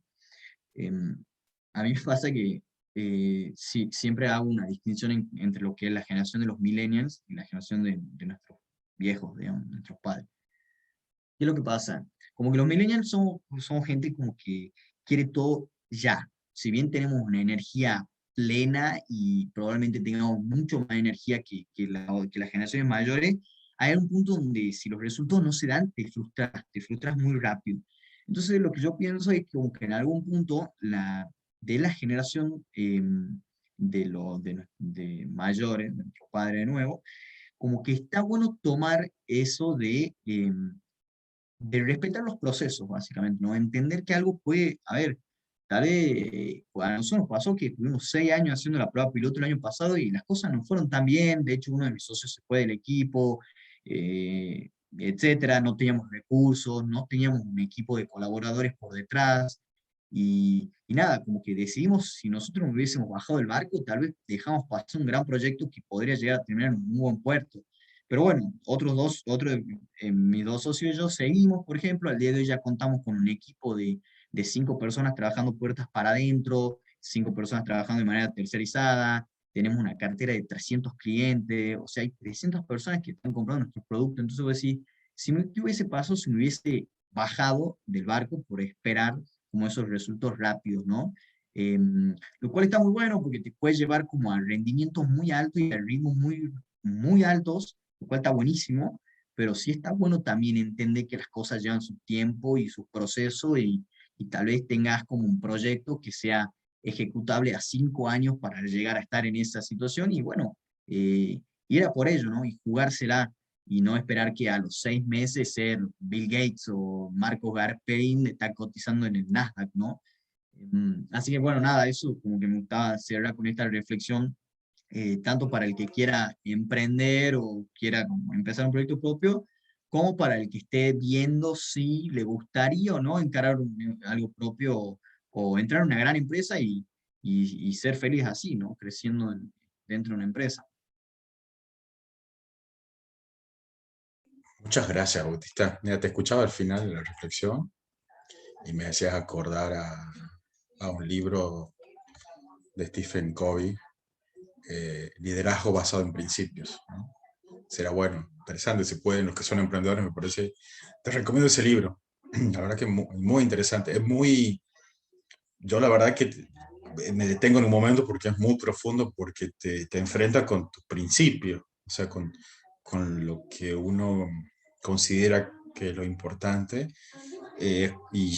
Em, a mí me pasa que sí, siempre hago una distinción entre lo que es la generación de los millennials y la generación de nuestros viejos, digamos, nuestros padres. ¿Qué es lo que pasa? Como que los millennials son gente como que quiere todo ya. Si bien tenemos una energía plena y probablemente tengamos mucho más energía que las generaciones mayores, hay un punto donde si los resultados no se dan, te frustras muy rápido. Entonces lo que yo pienso es que como que en algún punto de la generación de mayores, de nuestros padres de nuevo, como que está bueno tomar eso de respetar los procesos, básicamente, ¿no? Entender que algo puede, a ver, tal vez a nosotros nos pasó que tuvimos 6 años haciendo la prueba piloto el año pasado y las cosas no fueron tan bien. De hecho, uno de mis socios se fue del equipo, etcétera, no teníamos recursos, no teníamos un equipo de colaboradores por detrás, y nada, como que decidimos, si nosotros no hubiésemos bajado del barco, tal vez dejamos pasar un gran proyecto que podría llegar a terminar en un muy buen puerto. Pero bueno, mis dos socios y yo seguimos, por ejemplo, al día de hoy ya contamos con un equipo de 5 personas trabajando puertas para adentro, 5 personas trabajando de manera tercerizada, tenemos una cartera de 300 clientes, o sea, hay 300 personas que están comprando nuestros productos. Entonces voy a decir, si me ¿qué hubiese pasado si me hubiese bajado del barco por esperar como esos resultados rápidos, ¿no? Lo cual está muy bueno porque te puede llevar como a rendimientos muy altos y a ritmos muy altos, lo cual está buenísimo, pero sí está bueno también entender que las cosas llevan su tiempo y su proceso, y tal vez tengas como un proyecto que sea ejecutable a 5 años para llegar a estar en esa situación, y bueno, ir a por ello, ¿no? Y jugársela, y no esperar que a los 6 meses ser Bill Gates o Marcos Garpein está cotizando en el Nasdaq, ¿no? Así que bueno, nada, eso como que me gustaba cerrar con esta reflexión, tanto para el que quiera emprender o quiera como empezar un proyecto propio, como para el que esté viendo si le gustaría o no encarar algo propio, o entrar a una gran empresa y ser feliz así, ¿no? Creciendo dentro de una empresa. Muchas gracias, Bautista. Mira, te escuchaba al final de la reflexión y me hacías acordar a un libro de Stephen Covey, Liderazgo basado en principios, ¿no? Será bueno, interesante, si pueden, los que son emprendedores, me parece. Te recomiendo ese libro. La verdad que es muy, muy interesante. Es muy. Yo, la verdad que me detengo en un momento porque es muy profundo, porque te enfrenta con tus principios, o sea, con lo que uno considera que es lo importante, y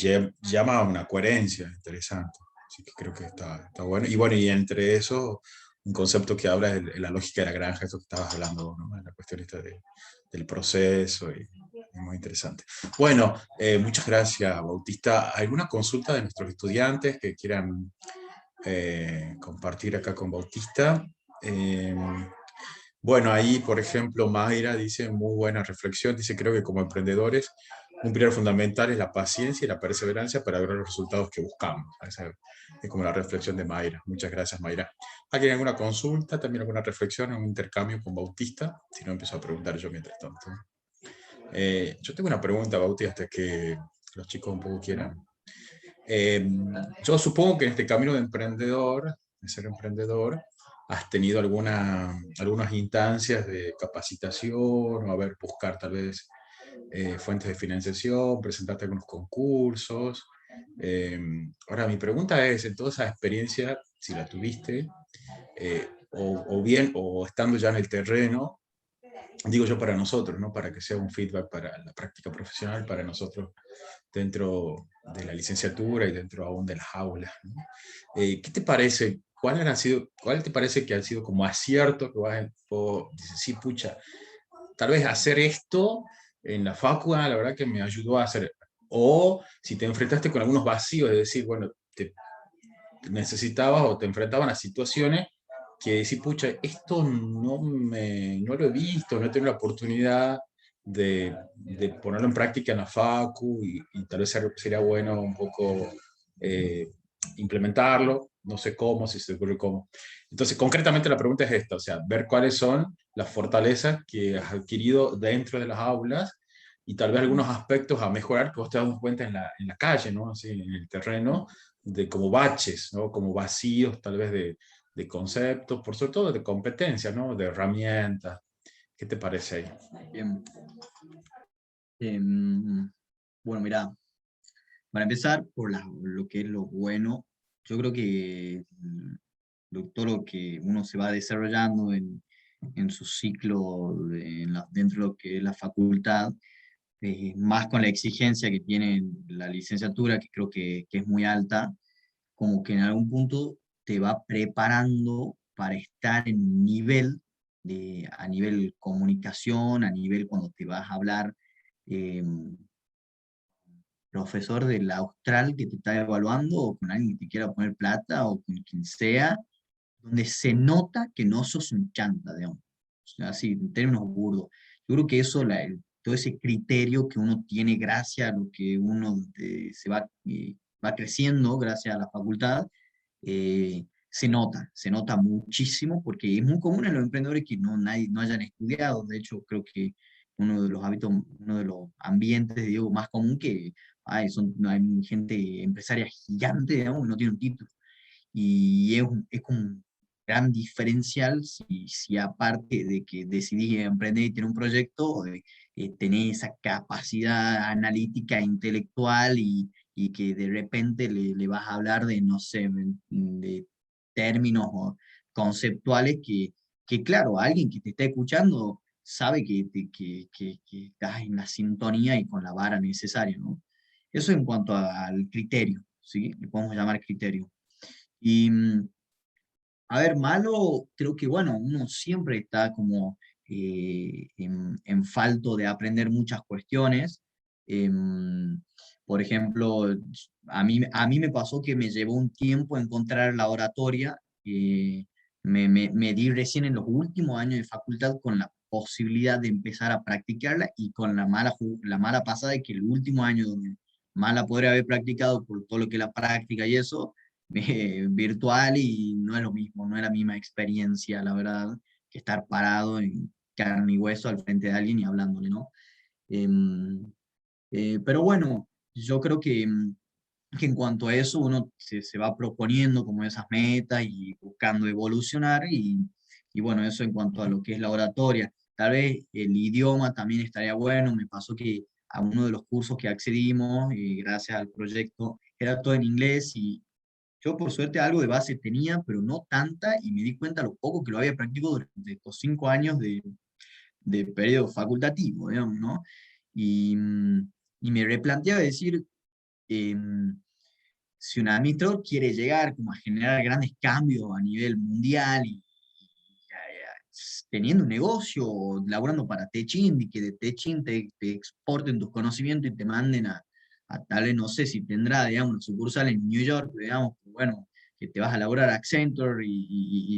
llama a una coherencia interesante. Así que creo que está bueno. Y bueno, y entre eso, un concepto que habla es la lógica de la granja, eso que estabas hablando, ¿no? La cuestión esta del proceso, y es muy interesante. Bueno, muchas gracias, Bautista. ¿Alguna consulta de nuestros estudiantes que quieran compartir acá con Bautista? Eh, bueno, ahí, por ejemplo, Mayra dice, muy buena reflexión, dice, creo que como emprendedores, un pilar fundamental es la paciencia y la perseverancia para lograr los resultados que buscamos. Esa es como la reflexión de Mayra. Muchas gracias, Mayra. ¿Alguien alguna consulta, también alguna reflexión, un intercambio con Bautista? Si no, empiezo a preguntar yo mientras tanto. Yo tengo una pregunta, Bautista, hasta que los chicos un poco quieran. Eh, yo supongo que en este camino de emprendedor, de ser emprendedor, has tenido algunas instancias de capacitación, o buscar tal vez fuentes de financiación, presentarte a algunos concursos. Eh, Ahora, mi pregunta es, en toda esa experiencia, si la tuviste, o bien, o estando ya en el terreno, digo yo para nosotros, ¿no? Para que sea un feedback para la práctica profesional, para nosotros dentro de la licenciatura y dentro aún de las aulas, ¿no? ¿Qué te parece? ¿Cuál te parece que han sido como aciertos que dices, sí, pucha, tal vez hacer esto en la facu, la verdad que me ayudó a hacer? O si te enfrentaste con algunos vacíos, es decir, bueno, te necesitabas o te enfrentaban a situaciones que decís, pucha, esto no lo he visto, no he tenido la oportunidad de ponerlo en práctica en la facu, y tal vez sería bueno un poco eh, implementarlo, no sé cómo, si se te ocurre cómo. Entonces, concretamente la pregunta es esta, o sea, ver cuáles son las fortalezas que has adquirido dentro de las aulas, y tal vez algunos aspectos a mejorar que vos te das cuenta en la calle, ¿no? Así, en el terreno, de como baches, ¿no? Como vacíos tal vez de conceptos, por sobre todo de competencias, ¿no? De herramientas. ¿Qué te parece ahí? Bien. Bueno, mira, para empezar, por lo que es lo bueno, yo creo que todo lo que uno se va desarrollando en su ciclo dentro de lo que es la facultad, más con la exigencia que tiene la licenciatura, que creo que es muy alta, como que en algún punto te va preparando para estar en un nivel a nivel comunicación, a nivel cuando te vas a hablar. eh, Profesor del Austral que te está evaluando, o con alguien que te quiera poner plata, o con quien sea, donde se nota que no sos un chanta, digamos. O sea, así, en términos burdos. Yo creo que eso, todo ese criterio que uno tiene gracias a lo que uno va creciendo, gracias a la facultad, se nota muchísimo, porque es muy común en los emprendedores que no hayan estudiado. De hecho, creo que uno de los hábitos, uno de los ambientes, digo, más común que hay gente empresaria gigante, digamos, que no tiene un título. Y es como un gran diferencial si aparte de que decidís emprender y tener un proyecto, tenés esa capacidad analítica, intelectual y que de repente le vas a hablar de, no sé, de términos conceptuales que claro, alguien que te está escuchando sabe que estás en la sintonía y con la vara necesaria, ¿no? Eso en cuanto al criterio, ¿sí? Le podemos llamar criterio. Y, a ver, malo, creo que, bueno, uno siempre está como en falto de aprender muchas cuestiones. Em, por ejemplo, a mí me pasó que me llevó un tiempo encontrar la oratoria. Me di recién en los últimos años de facultad con la posibilidad de empezar a practicarla y con la mala pasada de que el último año donde más la podría haber practicado por todo lo que es la práctica y eso, virtual, y no es lo mismo, no es la misma experiencia, la verdad, que estar parado en carne y hueso al frente de alguien y hablándole, ¿no? Em, pero bueno, yo creo que en cuanto a eso uno se va proponiendo como esas metas y buscando evolucionar y bueno, eso en cuanto a lo que es la oratoria. Tal vez el idioma también estaría bueno, me pasó que a uno de los cursos que accedimos, gracias al proyecto, era todo en inglés y yo por suerte algo de base tenía, pero no tanta, y me di cuenta lo poco que lo había practicado durante estos 5 años de periodo facultativo, digamos, ¿no? Y, y me replanteaba decir, em, si un administrador quiere llegar como a generar grandes cambios a nivel mundial teniendo un negocio, laburando para Techint y que de Techint te exporten tus conocimientos y te manden a tal vez, no sé si tendrá, digamos, una sucursal en New York, digamos, que, bueno, que te vas a laburar a Accenture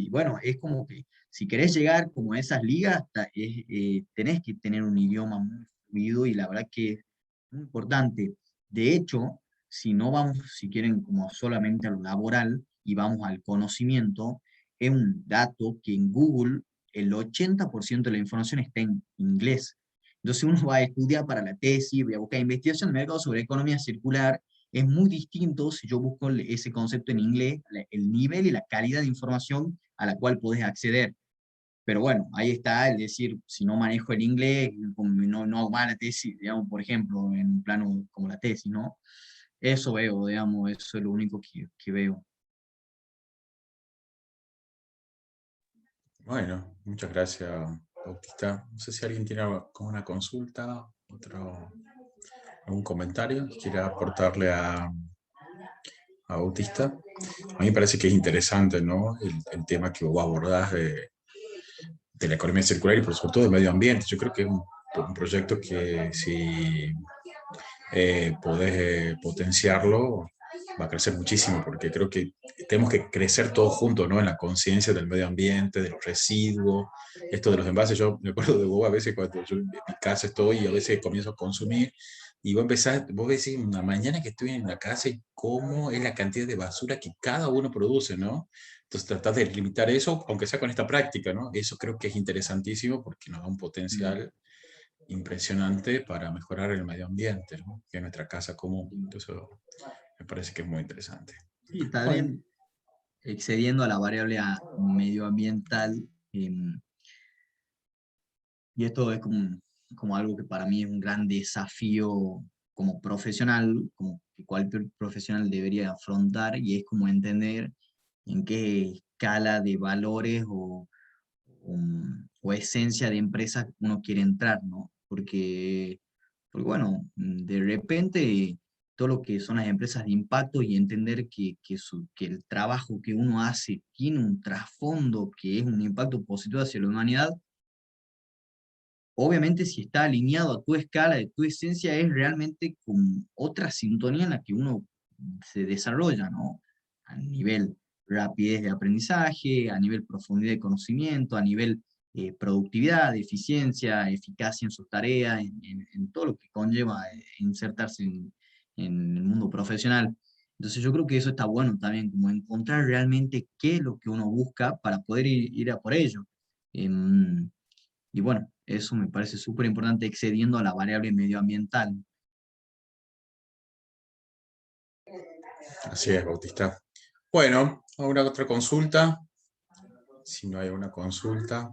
bueno, es como que si querés llegar como a esas ligas, tenés que tener un idioma muy fluido y la verdad que es muy importante. De hecho, si no vamos, si quieren, como solamente a lo laboral y vamos al conocimiento, es un dato que en Google el 80% de la información está en inglés. Entonces uno va a estudiar para la tesis, voy a buscar investigación de mercado sobre economía circular. Es muy distinto si yo busco ese concepto en inglés, el nivel y la calidad de información a la cual podés acceder. Pero bueno, ahí está el decir, si no manejo el inglés, no hago más la tesis, digamos, por ejemplo, en un plano como la tesis, ¿no? Eso veo, digamos, eso es lo único que veo. Bueno, muchas gracias, Bautista. No sé si alguien tiene como una consulta, algún comentario que quiera aportarle a Bautista. A mí me parece que es interesante, ¿no? El tema que vos abordás de la economía circular y por supuesto del medio ambiente. Yo creo que es un proyecto que si podés potenciarlo, va a crecer muchísimo, porque creo que tenemos que crecer todos juntos, ¿no? En la conciencia del medio ambiente, de los residuos, esto de los envases. Yo me acuerdo de vos a veces cuando yo en mi casa estoy y a veces comienzo a consumir, y vos decís, una mañana que estoy en la casa y cómo es la cantidad de basura que cada uno produce, ¿no? Entonces tratás de limitar eso, aunque sea con esta práctica, ¿no? Eso creo que es interesantísimo porque nos da un Mm. potencial impresionante para mejorar el medio ambiente, ¿no? Que es nuestra casa común. Entonces, me parece que es muy interesante. Y Bueno, también excediendo a la variable medioambiental, y esto es como algo que para mí es un gran desafío como profesional, como que cualquier profesional debería afrontar, y es como entender en qué escala de valores o esencia de empresa uno quiere entrar, ¿no? Porque bueno, de repente todo lo que son las empresas de impacto y entender que el trabajo que uno hace tiene un trasfondo que es un impacto positivo hacia la humanidad, obviamente si está alineado a tu escala, de tu esencia, es realmente con otra sintonía en la que uno se desarrolla, ¿no? A nivel rapidez de aprendizaje, a nivel profundidad de conocimiento, a nivel productividad, eficiencia, eficacia en sus tareas, en todo lo que conlleva insertarse en el mundo profesional. Entonces yo creo que eso está bueno también, como encontrar realmente qué es lo que uno busca para poder ir a por ello. Y bueno, eso me parece súper importante, excediendo a la variable medioambiental. Así es, Bautista. Bueno, ¿alguna otra consulta? Si no hay una consulta,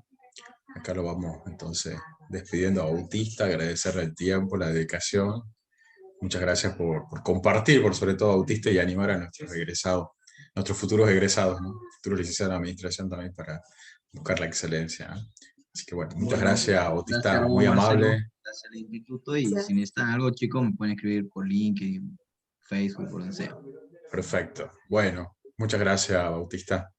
acá lo vamos entonces despidiendo a Bautista, agradecerle el tiempo, la dedicación. Muchas gracias por compartir, por sobre todo Bautista, y animar a nuestros egresados, nuestros futuros egresados, ¿no? Futuros licenciados en administración también para buscar la excelencia, ¿no? Así que bueno, muchas Bueno, gracias, gracias Bautista, a vos, muy Marcelo, amable. gracias al instituto, y si necesitan algo, chicos, me pueden escribir por LinkedIn, Facebook, por donde sea. Perfecto. Bueno, muchas gracias, Bautista.